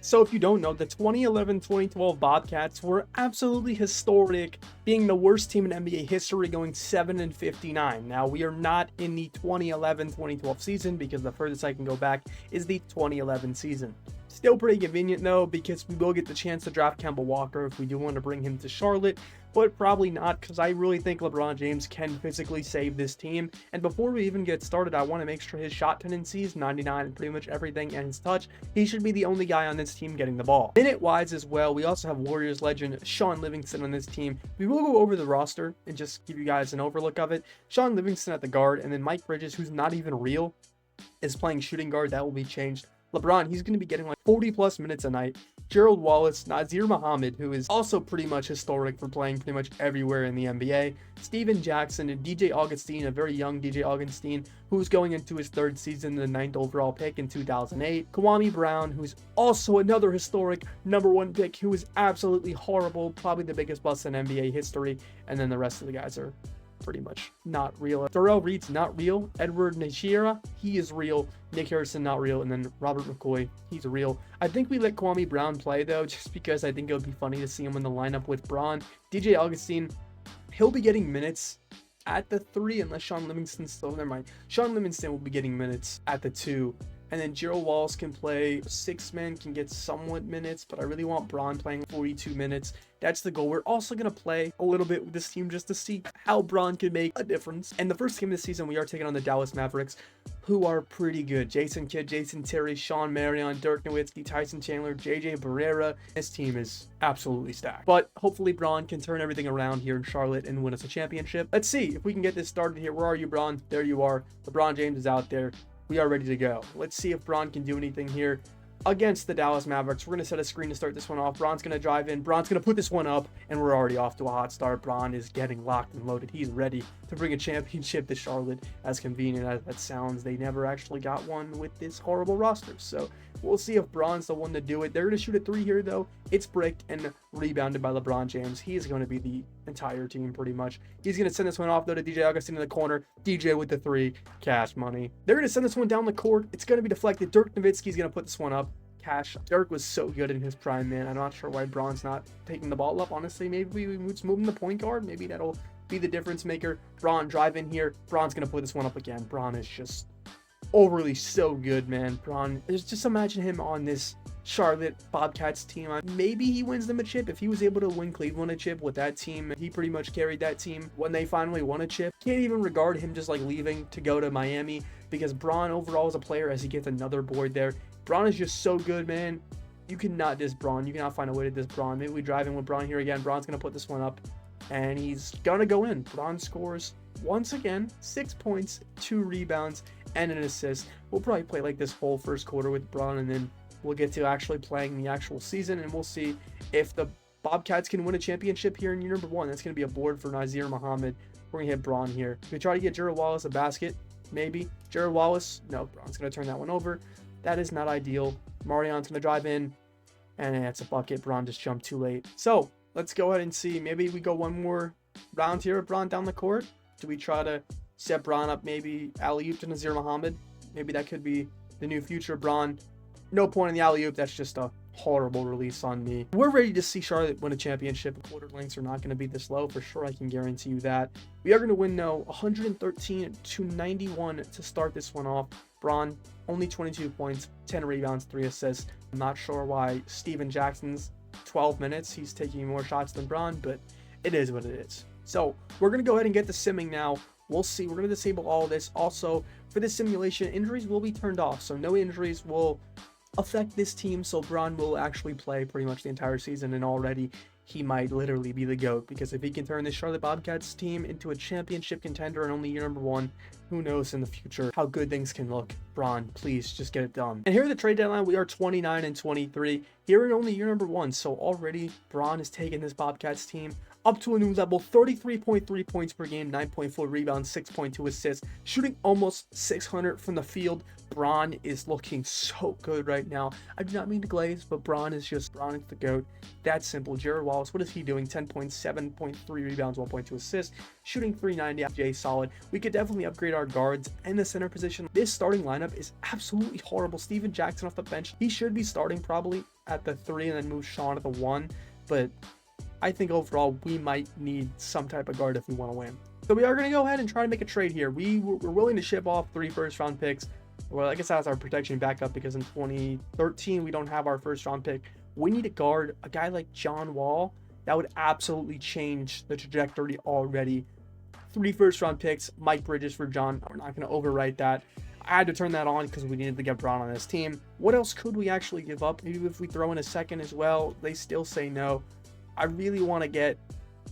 So if you don't know, the 2011-2012 Bobcats were absolutely historic, being the worst team in NBA history, going 7-59. Now, we are not in the 2011-2012 season because the furthest I can go back is the 2011 season. Still pretty convenient though, because we will get the chance to draft Kemba Walker if we do want to bring him to Charlotte, but probably not, because I really think LeBron James can physically save this team. And before we even get started, I want to make sure his shot tendencies, 99 and pretty much everything, and his touch, he should be the only guy on this team getting the ball. Minute wise as well, we also have Warriors legend Shaun Livingston on this team. We will go over the roster and just give you guys an overlook of it. Shaun Livingston at the guard, and then Mike Bridges, who's not even real, is playing shooting guard. That will be changed. LeBron, he's going to be getting like 40 plus minutes a night. Gerald Wallace, Nazir Muhammad, who is also pretty much historic for playing pretty much everywhere in the NBA. Steven Jackson and DJ Augustine, a very young DJ Augustine, who's going into his third season, the 9th overall pick in 2008. Kwame Brown, who's also another historic #1 pick, who is absolutely horrible, probably the biggest bust in NBA history. And then the rest of the guys are pretty much not real. Darrell Reed's not real. Edward Nashira, he is real. Nick Harrison, not real. And then Robert McCoy, he's real. I think we let Kwame Brown play though, just because I think it would be funny to see him in the lineup with Braun. DJ Augustine, he'll be getting minutes at the 3 unless Shaun Livingston's still, never mind. Shaun Livingston will be getting minutes at the 2. And then Gerald Wallace can play 6-man, can get somewhat minutes, but I really want Braun playing 42 minutes. That's the goal. We're also going to play a little bit with this team just to see how Braun can make a difference. And the first game of the season, we are taking on the Dallas Mavericks, who are pretty good. Jason Kidd, Jason Terry, Sean Marion, Dirk Nowitzki, Tyson Chandler, JJ Barrera. This team is absolutely stacked. But hopefully Braun can turn everything around here in Charlotte and win us a championship. Let's see if we can get this started here. Where are you, Braun? There you are. LeBron James is out there. We are ready to go. Let's see if Braun can do anything here against the Dallas Mavericks. We're going to set a screen to start this one off. Braun's going to drive in. Braun's going to put this one up, and we're already off to a hot start. Braun is getting locked and loaded. He's ready to bring a championship to Charlotte. As convenient as that sounds, they never actually got one with this horrible roster. So we'll see if Braun's the one to do it. They're going to shoot a 3 here, though. It's bricked and rebounded by LeBron James. He is going to be the entire team, pretty much. He's going to send this one off, though, to DJ Augustine in the corner. DJ with the 3. Cash money. They're going to send this one down the court. It's going to be deflected. Dirk Nowitzki's going to put this one up. Cash. Dirk was so good in his prime, man. I'm not sure why Braun's not taking the ball up. Honestly, maybe we just move him to point guard. Maybe that'll be the difference maker. Braun, drive in here. Braun's going to put this one up again. Braun is just overly so good, man. Braun, just imagine him on this Charlotte Bobcats team. Maybe he wins them a chip. If he was able to win Cleveland a chip with that team, he pretty much carried that team when they finally won a chip. Can't even regard him just like leaving to go to Miami, because Braun overall as a player, as he gets another board there, Braun is just so good, man. You cannot diss Braun. You cannot find a way to diss Braun. Maybe we drive in with Braun here again. Braun's going to put this one up, and he's going to go in. Braun scores once again, 6 points, 2 rebounds, and an assist. We'll probably play like this whole first quarter with Braun, and then we'll get to actually playing the actual season, and we'll see if the Bobcats can win a championship here in year #1. That's going to be a board for Nazir Muhammad. We're going to hit Braun here. We try to get Gerald Wallace a basket, maybe. Gerald Wallace, no, Braun's going to turn that one over. That is not ideal. Marion's going to drive in, and it's a bucket. Braun just jumped too late. So let's go ahead and see. Maybe we go one more round here with Braun down the court. Do we try to set Braun up, maybe alley-oop to Nazir Muhammad? Maybe that could be the new future Braun. No point in the alley-oop. That's just a horrible release on me. We're ready to see Charlotte win a championship. Quarter lengths are not going to be this low for sure. I can guarantee you that. We are going to win now 113-91 to start this one off. Braun, only 22 points, 10 rebounds, 3 assists. I'm not sure why Steven Jackson's 12 minutes. He's taking more shots than Braun, but it is what it is. So we're going to go ahead and get the simming now. We'll see. We're going to disable all of this. Also, for this simulation, injuries will be turned off. So no injuries will affect this team. So Braun will actually play pretty much the entire season, and already he might literally be the GOAT, because if he can turn this Charlotte Bobcats team into a championship contender in only year #1, who knows in the future how good things can look. Braun, please just get it done. And here at the trade deadline, we are 29-23 here in only year #1. So already Braun has taken this Bobcats team up to a new level. 33.3 points per game, 9.4 rebounds, 6.2 assists, shooting almost 600 from the field. Braun is looking so good right now. I do not mean to glaze, but Braun is the GOAT. That's simple. Jared Wallace, what is he doing? 10.7.3 rebounds, 1.2 assists, shooting 390. Jay solid. We could definitely upgrade our guards and the center position. This starting lineup is absolutely horrible. Steven Jackson off the bench. He should be starting probably. at the 3 and then move Sean at the 1. But I think overall we might need some type of guard if we want to win. So we are going to go ahead and try to make a trade here. We're willing to ship off 3 first-round picks. Well, I guess that's our protection backup because in 2013 we don't have our first-round pick. We need to guard a guy like John Wall. That would absolutely change the trajectory already. 3 first-round picks, Mike Bridges for John. We're not going to overwrite that. I had to turn that on because we needed to get Braun on this team. What else could we actually give up? Maybe if we throw in a second as well, they still say no. I really want to get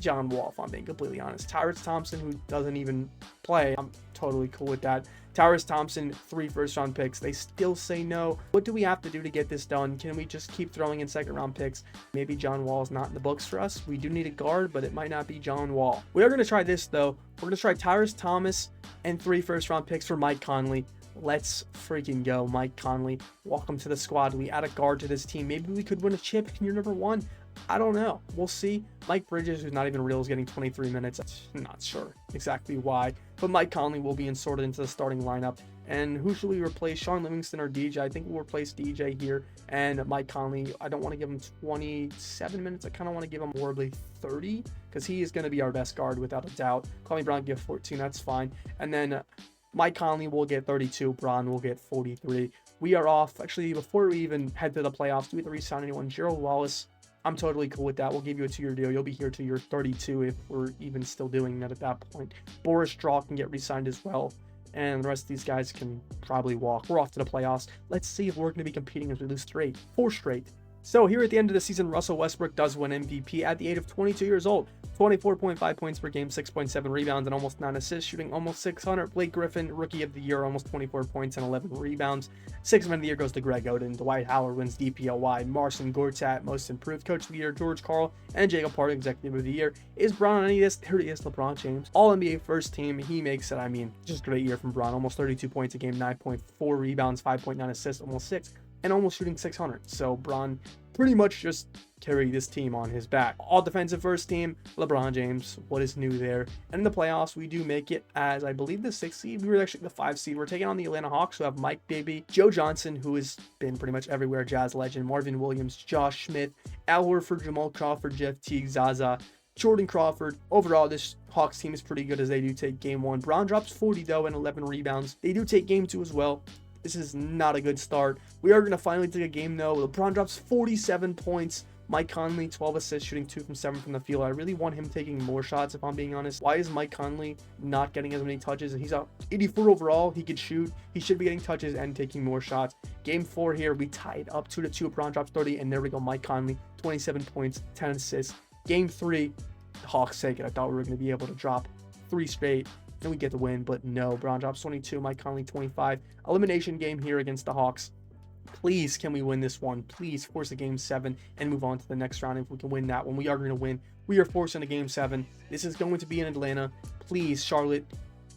John Wall, if I'm being completely honest. Tyrese Thompson, who doesn't even play, I'm totally cool with that. Tyrese Thompson, 3 first-round picks. They still say no. What do we have to do to get this done? Can we just keep throwing in second-round picks? Maybe John Wall is not in the books for us. We do need a guard, but it might not be John Wall. We are going to try this, though. We're going to try Tyrese Thomas and 3 first-round picks for Mike Conley. Let's freaking go, Mike Conley. Welcome to the squad. We add a guard to this team. Maybe we could win a chip in year number 1. I don't know. We'll see. Mike Bridges, who's not even real, is getting 23 minutes. I'm not sure exactly why. But Mike Conley will be inserted into the starting lineup. And who should we replace? Sean Livingston or DJ? I think we'll replace DJ here. And Mike Conley, I don't want to give him 27 minutes. I kind of want to give him horribly 30 because he is going to be our best guard without a doubt. Conley Brown give 14. That's fine. And then Mike Conley will get 32. Braun will get 43. We are off. Actually, before we even head to the playoffs, do we have to re-sign anyone? Gerald Wallace. I'm totally cool with that. We'll give you a 2-year deal. You'll be here till you're 32 if we're even still doing that at that point. Boris Straw can get re-signed as well. And the rest of these guys can probably walk. We're off to the playoffs. Let's see if we're going to be competing as we lose 4 straight. So here at the end of the season, Russell Westbrook does win MVP at the age of 22 years old. 24.5 points per game, 6.7 rebounds, and almost 9 assists, shooting almost 600. Blake Griffin, Rookie of the Year, almost 24 points and 11 rebounds. 6th Man of the Year goes to Greg Oden. Dwight Howard wins DPOY. Marcin Gortat, Most Improved Coach of the Year. George Karl and Jacob Hart, Executive of the Year. Is Braun on any of this? There he is, LeBron James. All-NBA first team. He makes it. I mean, just a great year from Braun. Almost 32 points a game, 9.4 rebounds, 5.9 assists, almost 6, and almost shooting 600. So Braun pretty much just carry this team on his back. All defensive first team, LeBron James. What is new there? And in the playoffs, we do make it as, I believe, the 6th seed. We were actually the 5th seed. We're taking on the Atlanta Hawks, who have Mike Bibby, Joe Johnson, who has been pretty much everywhere, Jazz legend, Marvin Williams, Josh Smith, Al Horford, Jamal Crawford, Jeff Teague, Zaza, Jordan Crawford. Overall, this Hawks team is pretty good as they do take game 1. Braun drops 40, though, and 11 rebounds. They do take game 2 as well. This is not a good start. We are going to finally take a game, though. LeBron drops 47 points. Mike Conley, 12 assists, shooting 2 from 7 from the field. I really want him taking more shots, if I'm being honest. Why is Mike Conley not getting as many touches? He's up 84 overall. He could shoot. He should be getting touches and taking more shots. Game 4 here, we tied up 2-2. LeBron drops 30, and there we go. Mike Conley, 27 points, 10 assists. Game 3, the Hawks take it. I thought we were going to be able to drop 3 straight. And we get the win, but no. Braun drops 22, Mike Conley 25. Elimination game here against the Hawks. Please, can we win this one? Please force a game 7 and move on to the next round. If we can win that one, we are going to win. We are forcing a game 7. This is going to be in Atlanta. Please, Charlotte,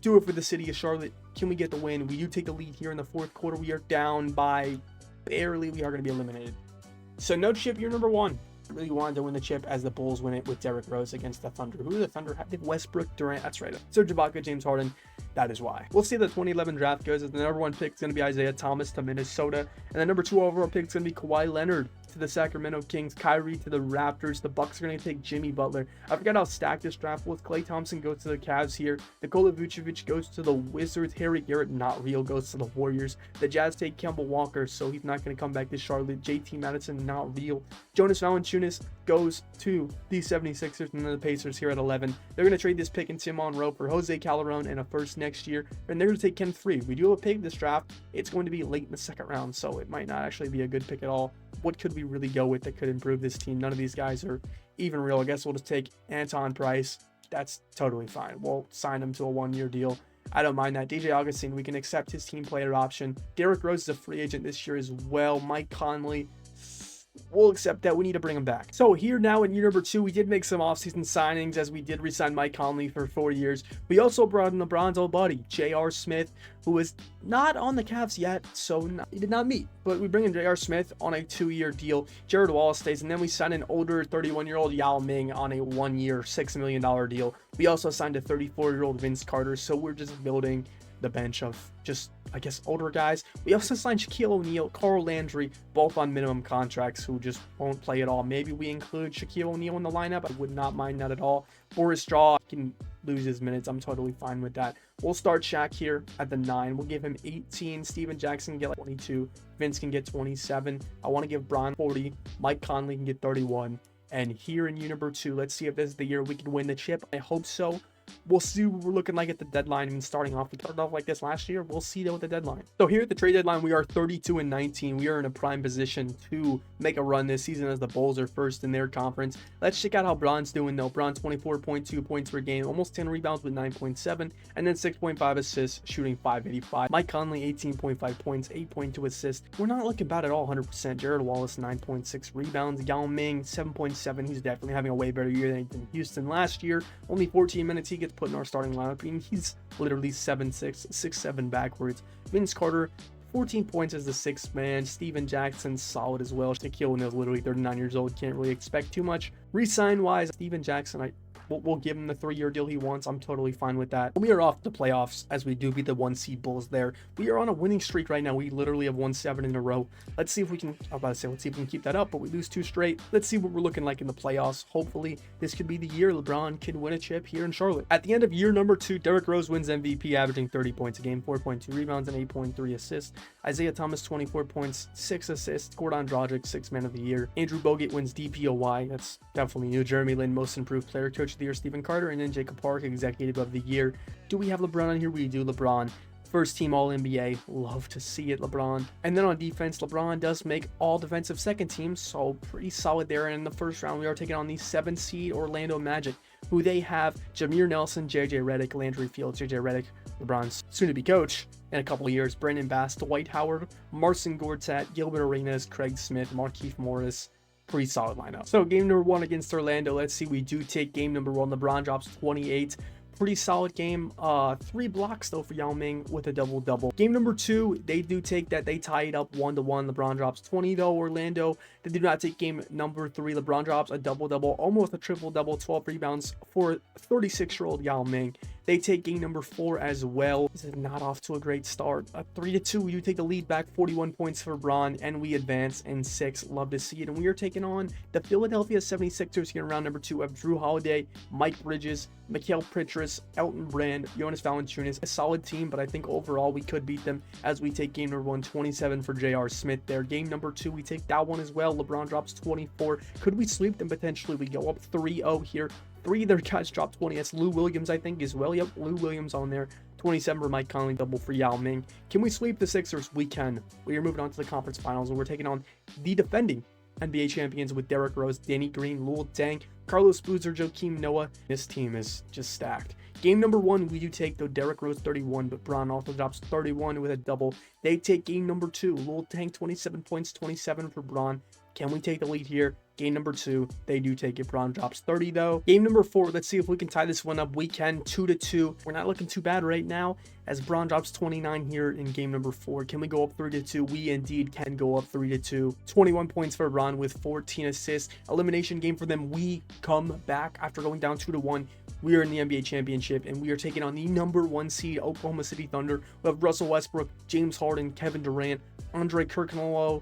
do it for the city of Charlotte. Can we get the win? We do take the lead here in the 4th quarter. We are down by barely. We are going to be eliminated. So no chip year number 1. I really wanted to win the chip as the Bulls win it with Derrick Rose against the Thunder. Who do the Thunder have? They have Westbrook, Durant. That's right. Serge Ibaka, James Harden. That is why. We'll see the 2011 draft goes. The number 1 pick is going to be Isaiah Thomas to Minnesota. And the number 2 overall pick is going to be Kawhi Leonard to the Sacramento Kings. Kyrie to the Raptors. The Bucks are going to take Jimmy Butler. I forgot how stacked this draft was. Klay Thompson goes to the Cavs here. Nikola Vucevic goes to the Wizards. Harry Garrett, not real, goes to the Warriors. The Jazz take Kemba Walker, so he's not going to come back to Charlotte. JT Madison, not real. Jonas Valanciunas goes to the 76ers, and then the Pacers here at 11. They're going to trade this pick in Tim Monroe for Jose Calderon and a first next year, and they're going to take Ken Free. We do have a pick this draft. It's going to be late in the 2nd round, so it might not actually be a good pick at all. What could we really go with that could improve this team? None of these guys are even real. I guess we'll just take Anton Price. That's totally fine. We'll sign him to a 1-year deal. I don't mind that. DJ Augustine, we can accept his team player option. Derrick Rose is a free agent this year as well. Mike Conley, we'll accept that. We need to bring him back. So here now in year number 2, we did make some offseason signings as we did re-sign Mike Conley for 4 years. We also brought in LeBron's old buddy, J.R. Smith, who is not on the Cavs yet, so he did not meet. But we bring in J.R. Smith on a 2-year deal. Jared Wallace stays, and then we signed an older 31-year-old Yao Ming on a 1-year, $6 million deal. We also signed a 34-year-old Vince Carter, so we're just building the bench of just, I guess, older guys. We also signed Shaquille O'Neal, Carl Landry, both on minimum contracts who just won't play at all. Maybe we include Shaquille O'Neal in the lineup. I would not mind that at all. Boris Straw can lose his minutes. I'm totally fine with that. We'll start Shaq here at the 9. We'll give him 18. Steven Jackson can get like 22. Vince can get 27. I want to give Bron 40. Mike Conley can get 31. And here in year number 2, let's see if this is the year we can win the chip. I hope so. We'll see what we're looking like at the deadline. I mean, starting off, we started off like this last year. We'll see though at the deadline. So here at the trade deadline, we are 32-19. We are in a prime position to make a run this season as the Bulls are first in their conference. Let's check out how Bron's doing though. Bron 24.2 points per game, almost 10 rebounds with 9.7, and then 6.5 assists, shooting .585. Mike Conley 18.5 points, 8.2 assists. We're not looking bad at all, 100%. Jared Wallace 9.6 rebounds. Yao Ming 7.7. He's definitely having a way better year than Houston last year. Only 14 minutes. He gets put in our starting lineup. I mean, he's literally 7'6", 6'7" backwards. Vince Carter, 14 points as the 6th man. Steven Jackson, solid as well. Shaquille O'Neal's literally 39 years old. Can't really expect too much. Resign wise, Steven Jackson, we'll give him the 3-year deal he wants. I'm totally fine with that. We are off the playoffs as we do beat the 1 seed Bulls there. We are on a winning streak right now. We literally have won 7 in a row. Let's see if we can, I was about to say, let's see if we can keep that up, but we lose 2 straight. Let's see what we're looking like in the playoffs. Hopefully, this could be the year LeBron can win a chip here in Charlotte. At the end of year number 2, Derrick Rose wins MVP, averaging 30 points a game, 4.2 rebounds, and 8.3 assists. Isaiah Thomas, 24 points, 6 assists. Gordon Dragic, 6th man of the year. Andrew Bogut wins DPOY. That's definitely new. Jeremy Lin, most improved player. Coach of the year, Stephen Carter. And then Jacob Park, executive of the year. Do we have LeBron on here? We do. LeBron, first team all NBA. Love to see it, LeBron. And then on defense, LeBron does make all defensive second team, so pretty solid there. And in the first round, we are taking on the 7 seed Orlando Magic, who they have Jameer Nelson, JJ Redick, Landry Fields, JJ Redick, LeBron's soon-to-be coach in a couple of years, Brandon Bass, Dwight Howard, Marcin Gortat, Gilbert Arenas, Craig Smith, Markieff Morris. Pretty solid lineup. So game number 1 against Orlando. Let's see. We do take game number 1. LeBron drops 28. Pretty solid game. 3 blocks though for Yao Ming with a double-double. Game number 2, they do take that. They tie it up 1-1. LeBron drops 20 though. Orlando, they do not take game number 3. LeBron drops a double-double, almost a triple-double, 12 rebounds for 36-year-old Yao Ming. They take game number 4 as well. This is not off to a great start. 3-2, we do take the lead back, 41 points for Bron, and we advance in 6. Love to see it. And we are taking on the Philadelphia 76ers here in round number 2 of Drew Holiday, Mike Bridges, Mikal Pritchard, Elton Brand, Jonas Valanciunas. A solid team, but I think overall we could beat them as we take game number 1, 27 for J.R. Smith there. Game number 2, we take that one as well. LeBron drops 24. Could we sweep them potentially? We go up 3-0 here. 3 of their guys dropped 20. That's Lou Williams, I think, as well. Yep, Lou Williams on there. 27 for Mike Conley, double for Yao Ming. Can we sweep the Sixers? We can. We are moving on to the conference finals, and we're taking on the defending NBA champions with Derrick Rose, Danny Green, Luol Deng, Carlos Boozer, Joakim Noah. This team is just stacked. Game number 1, we do take, though, Derrick Rose 31, but Bron also drops 31 with a double. They take game number 2, Luol Deng 27 points, 27 for Bron. Can we take the lead here? Game number 2, they do take it. Bron drops 30 though. Game number 4, let's see if we can tie this one up. We can, 2-2. We're not looking too bad right now as Bron drops 29 here in game number 4. Can we go up 3-2? We indeed can go up 3-2. 21 points for Bron with 14 assists. Elimination game for them. We come back after going down 2-1. We are in the NBA championship and we are taking on the number 1 seed Oklahoma City Thunder. We have Russell Westbrook, James Harden, Kevin Durant, Andre Kirkland.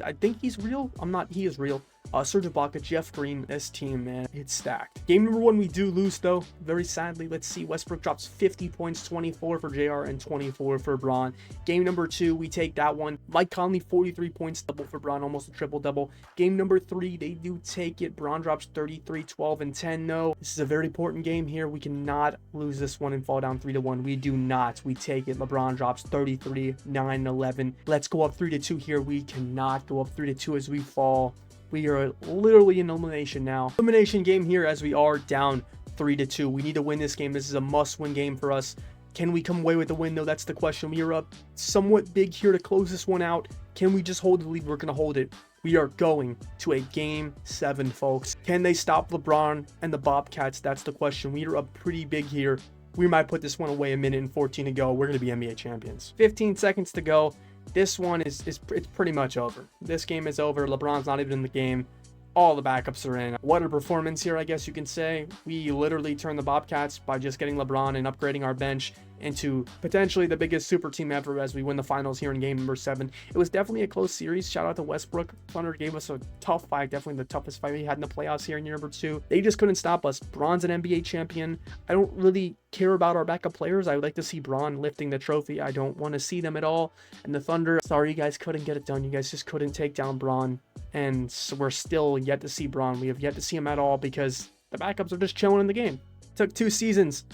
I think he's real. He is real. Serge Ibaka, Jeff Green. This team, man, it's stacked. Game number 1, we do lose though, very sadly. Let's see. Westbrook drops 50 points, 24 for JR and 24 for Bron. Game number 2, we take that one. Mike Conley, 43 points, double for Bron, almost a triple-double. Game number 3, they do take it. Bron drops 33, 12, and 10. No, this is a very important game here. We cannot lose this one and fall down 3-1. We do not. We take it. LeBron drops 33, 9, 11. Let's go up 3-2 here. We cannot go up 3-2 as we fall. We are literally in elimination now. Elimination game here as we are down 3-2. We need to win this game. This is a must-win game for us. Can we come away with the win, though? That's the question. We are up somewhat big here to close this one out. Can we just hold the lead? We're going to hold it. We are going to a Game 7, folks. Can they stop LeBron and the Bobcats? That's the question. We are up pretty big here. We might put this one away. 1:14 to go. We're going to be NBA champions. 15 seconds to go. This one it's pretty much over. This game is over. LeBron's not even in the game. All the backups are in. What a performance here, I guess you can say. We literally turned the Bobcats by just getting LeBron and upgrading our bench into potentially the biggest super team ever as we win the finals here in game number 7. It was definitely a close series. Shout out to Westbrook. Thunder gave us a tough fight, definitely the toughest fight we had in the playoffs here in year number 2. They just couldn't stop us. Bron's an NBA champion. I don't really care about our backup players. I would like to see Bron lifting the trophy. I don't want to see them at all. And the Thunder, sorry you guys couldn't get it done. You guys just couldn't take down Bron. And so we're still yet to see Bron. We have yet to see him at all because the backups are just chilling in the game. Took 2 seasons.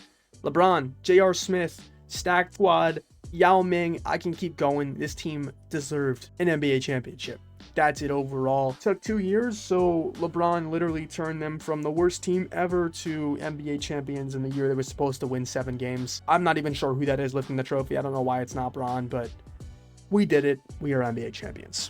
LeBron, J.R. Smith, stacked squad, Yao Ming. I can keep going. This team deserved an NBA championship. That's it overall. Took 2 years, so LeBron literally turned them from the worst team ever to NBA champions in the year they were supposed to win 7 games. I'm not even sure who that is lifting the trophy. I don't know why it's not Bron, but we did it. We are NBA champions.